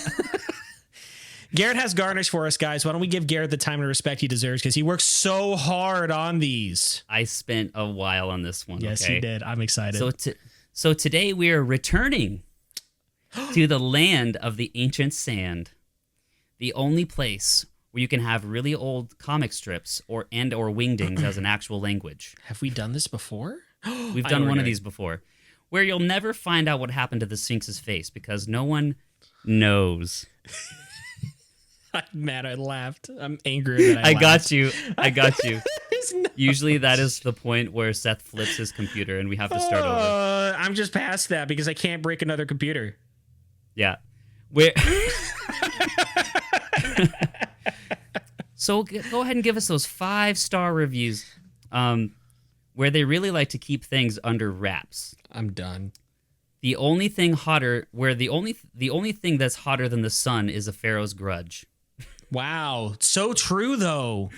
Garrett has garnish for us, guys. Why don't we give Garrett the time and respect he deserves because he works so hard on these. I spent a while on this one. Yes, you did. I'm excited. So today we are returning to the land of the ancient sand, the only place where you can have really old comic strips or wingdings as an actual language. Have we done this before? We've done one of these before, where you'll never find out what happened to the Sphinx's face because no one knows. I'm mad I laughed. I'm angry that I laughed. I got you. Usually that is the point where Seth flips his computer and we have to start over. I'm just past that because I can't break another computer. Yeah. So go ahead and give us those 5-star reviews where they really like to keep things under wraps. I'm done. The only thing hotter, the only thing that's hotter than the sun is a pharaoh's grudge. Wow. So true, though.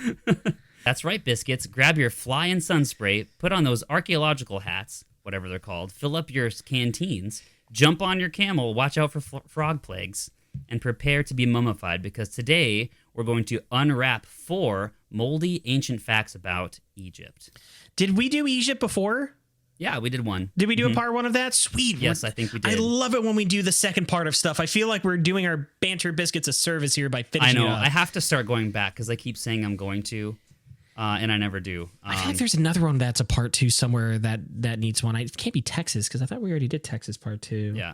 That's right, Biscuits. Grab your fly and sun spray, put on those archaeological hats, whatever they're called, fill up your canteens, jump on your camel, watch out for frog plagues, and prepare to be mummified because today we're going to unwrap 4 moldy ancient facts about Egypt. Did we do Egypt before? Yeah, we did one. Did we do a part 1 of that? Sweet. Yes, I think we did. I love it when we do the second part of stuff. I feel like we're doing our banter biscuits a service here by finishing it up. I have to start going back because I keep saying I'm going to. And I never do. I feel like there's another one that's a part 2 somewhere that needs one. It can't be Texas because I thought we already did Texas part 2. Yeah.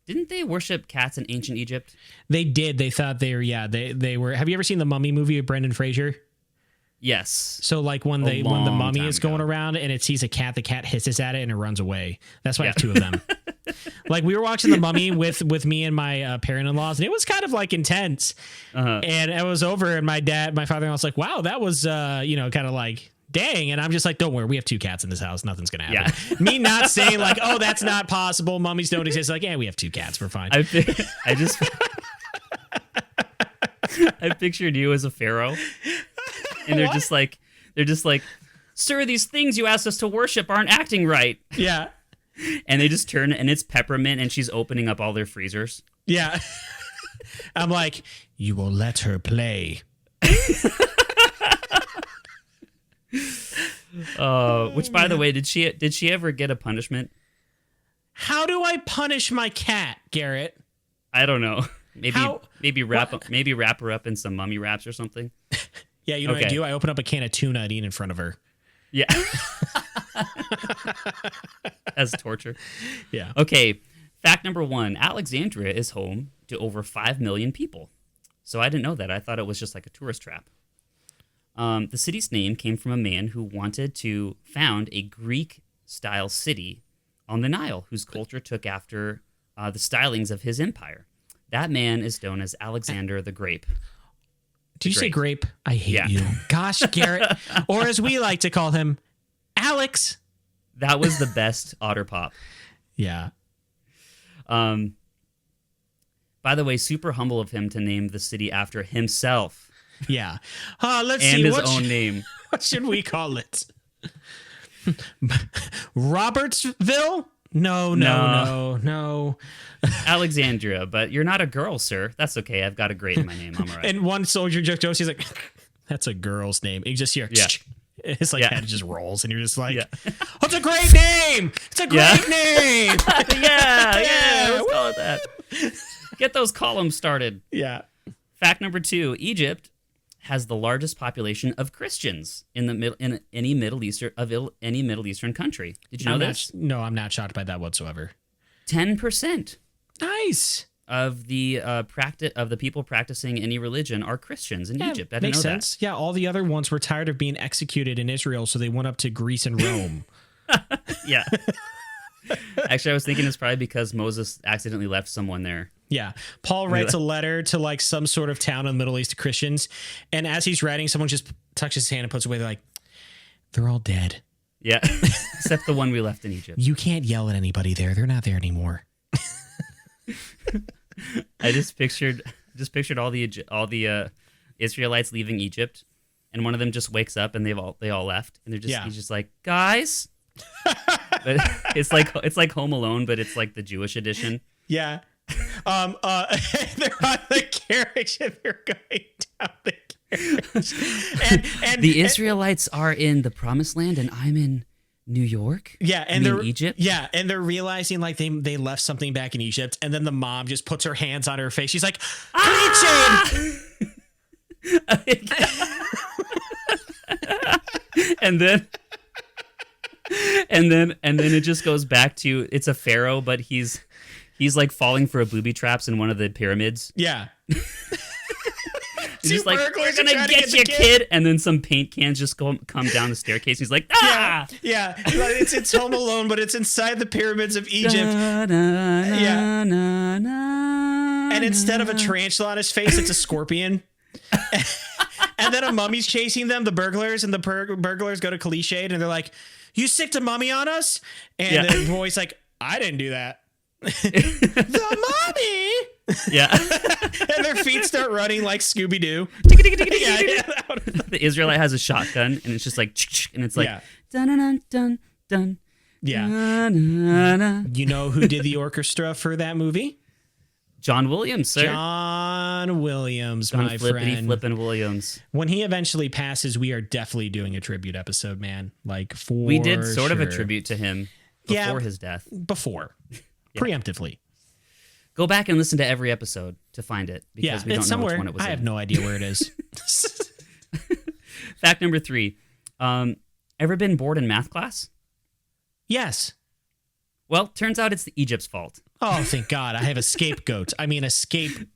Didn't they worship cats in ancient Egypt? They did. They thought they were. Have you ever seen the Mummy movie with Brendan Fraser? Yes. So like when the mummy is going around and it sees a cat, the cat hisses at it and it runs away. That's why I have 2 of them. Like we were watching the Mummy with me and my parent-in-laws, and it was kind of like intense. And it was over, and my father-in-law was like, "Wow, that was kind of like." Dang, and I'm just like, don't worry, we have 2 cats in this house. Nothing's gonna happen. Yeah. Me not saying like, oh, that's not possible. Mummies don't exist. Like, yeah, we have 2 cats. We're fine. I pictured you as a pharaoh, and they're just like, sir, these things you asked us to worship aren't acting right. Yeah, and they just turn, and it's Peppermint, and she's opening up all their freezers. Yeah, I'm like, you will let her play. Which, by the way, did she ever get a punishment? How do I punish my cat, Garrett? I don't know. Maybe wrap her up in some mummy wraps or something. Yeah, you know what I do? I open up a can of tuna and eat in front of her. Yeah. As torture. Yeah. Okay. Fact number 1: Alexandria is home to over 5 million people. So I didn't know that. I thought it was just like a tourist trap. The city's name came from a man who wanted to found a Greek-style city on the Nile, whose culture took after the stylings of his empire. That man is known as Alexander the Grape. Did you say grape? I hate you. Gosh, Garrett. Or as we like to call him, Alex. That was the best Otter Pop. Yeah. By the way, super humble of him to name the city after himself. Yeah. Let's and see. his own name. What should we call it? Robertsville? No. Alexandria, but you're not a girl, sir. That's okay. I've got a grade in my name. I'm all right. And one soldier just goes, he's like, that's a girl's name. And you just hear, it's like head just rolls, and you're just like, that's a great name. It's a great name. yeah. Let's call it that. Get those columns started. Yeah. Fact number 2: Egypt has the largest population of Christians in any Middle Eastern country. Did you know this? No, I'm not shocked by that whatsoever. 10%. Nice. Of the people practicing any religion are Christians in Egypt. I didn't makes know sense. Yeah, all the other ones were tired of being executed in Israel, so they went up to Greece and Rome. Yeah. Actually, I was thinking it's probably because Moses accidentally left someone there. Yeah. Paul writes a letter to like some sort of town in the Middle East to Christians, and as he's writing, someone just touches his hand and puts it away. They're like, they're all dead. Yeah. Except the one we left in Egypt. You can't yell at anybody there. They're not there anymore. I just pictured all the Israelites leaving Egypt, and one of them just wakes up and they all left, and he's just like, guys. But it's like Home Alone, but it's like the Jewish edition. Yeah. They're on the carriage and they're going down the carriage. And the Israelites are in the Promised Land, and I'm in New York. Yeah, and they're Egypt. Yeah, and they're realizing like they left something back in Egypt, and then the mom just puts her hands on her face. She's like, and then it just goes back to it's a pharaoh, but he's like falling for a booby traps in one of the pyramids. Yeah. He's just like, we're gonna get you, kid. And then some paint cans just come down the staircase. He's like, ah! Yeah. It's Home Alone, but it's inside the pyramids of Egypt. And instead of a tarantula on his face, it's a scorpion. And then a mummy's chasing them, the burglars, and the burglars go to Cliched, and they're like, you sicked a mummy on us? And the boy's like, I didn't do that. The mummy! Yeah. And their feet start running like Scooby-Doo. The Israelite has a shotgun, and it's just like, and it's like, dun dun dun dun. Yeah. You know who did the orchestra for that movie? John Williams, sir. John Williams, my friend. Flippin' Williams. When he eventually passes, we are definitely doing a tribute episode, man. Like, we did sort of a tribute to him before his death. Preemptively. Go back and listen to every episode to find it, because we don't know which one it was I have no idea where it is. Fact number 3. Ever been bored in math class? Yes. Well, turns out it's Egypt's fault. Oh, thank God. I have a scapegoat. I mean, scorpion.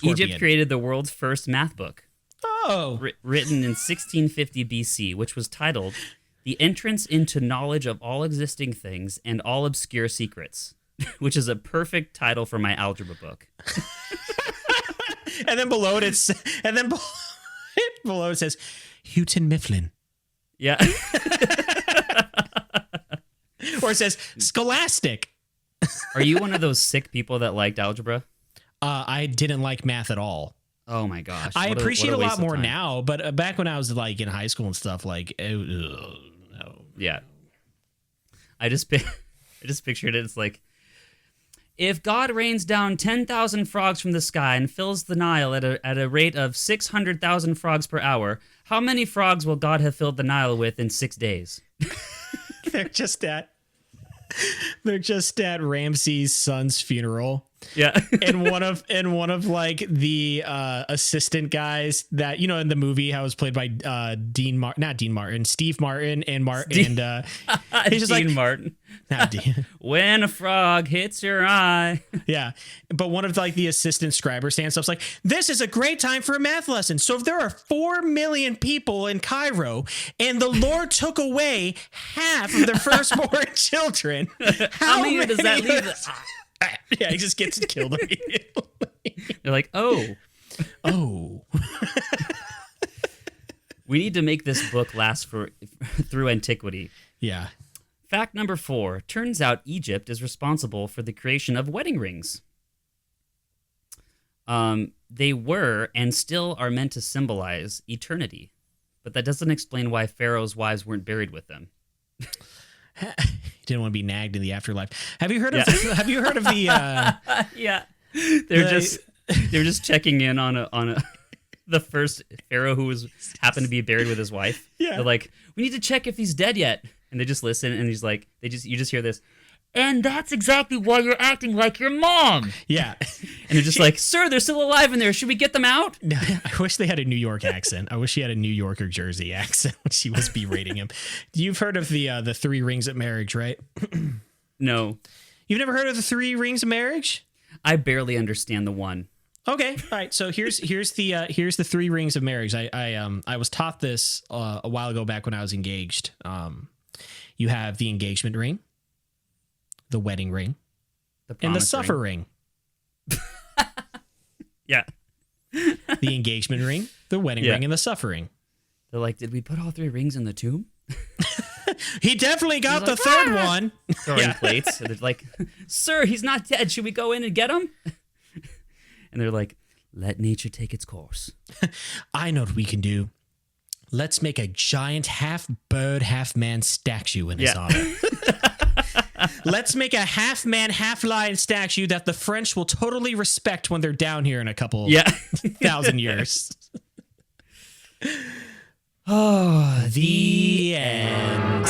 Egypt created the world's first math book. Oh. Written in 1650 BC, which was titled The Entrance into Knowledge of All Existing Things and All Obscure Secrets, which is a perfect title for my algebra book. And then below it, below it says, Houghton Mifflin. Yeah. Or it says, Scholastic. Are you one of those sick people that liked algebra? I didn't like math at all. Oh my gosh. I appreciate a lot more now, but back when I was like in high school and stuff, like, no. Yeah. I just pictured it. It's like, if God rains down 10,000 frogs from the sky and fills the Nile at a rate of 600,000 frogs per hour, how many frogs will God have filled the Nile with in 6 days? They're just at Ramses' son's funeral. Yeah. and one of like the assistant guys that, you know, in the movie how it was played by Steve Martin and he's just Dean Martin. When a frog hits your eye. Yeah. But one of like the assistant scribers stands up like, this is a great time for a math lesson. So if there are 4 million people in Cairo and the Lord took away half of their firstborn children, how many does that leave us? Yeah, he just gets killed immediately. They're like, oh. We need to make this book last through antiquity. Yeah. Fact number 4. Turns out Egypt is responsible for the creation of wedding rings. They were and still are meant to symbolize eternity, but that doesn't explain why Pharaoh's wives weren't buried with them. He didn't want to be nagged in the afterlife. Have you heard of? Have you heard of the? Yeah, they're just checking in on a the first pharaoh who happened to be buried with his wife. Yeah, they're like, we need to check if he's dead yet, and they just listen, and he's like, you just hear this. And that's exactly why you're acting like your mom. Yeah. And they're just like, sir, they're still alive in there. Should we get them out? I wish they had a New York accent. I wish she had a New York or Jersey accent when she was berating him. You've heard of the 3 rings of marriage, right? No. You've never heard of the 3 rings of marriage? I barely understand the one. Okay. All right. So here's the 3 rings of marriage. I was taught this a while ago back when I was engaged. You have the engagement ring, the wedding ring, and the suffer ring. Yeah. The engagement ring, the wedding ring, and the suffering. They're like, did we put all 3 rings in the tomb? He definitely got the third one. Throwing plates. And they're like, sir, he's not dead. Should we go in and get him? And they're like, let nature take its course. I know what we can do. Let's make a giant half bird, half man statue in his honor. Let's make a half man, half lion statue that the French will totally respect when they're down here in a couple thousand years. Oh, the end.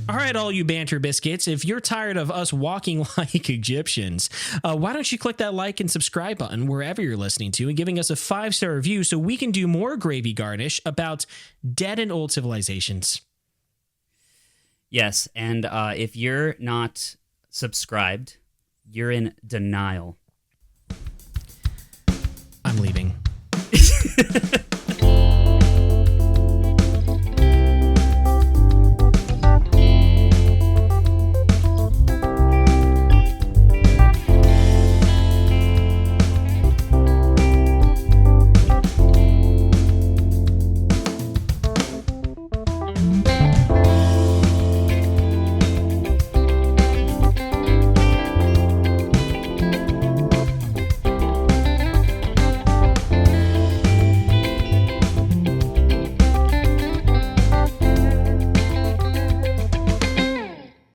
All right, all you banter biscuits, if you're tired of us walking like Egyptians, why don't you click that like and subscribe button wherever you're listening to and giving us a 5-star review so we can do more gravy garnish about dead and old civilizations. Yes, and if you're not subscribed, you're in denial. I'm leaving.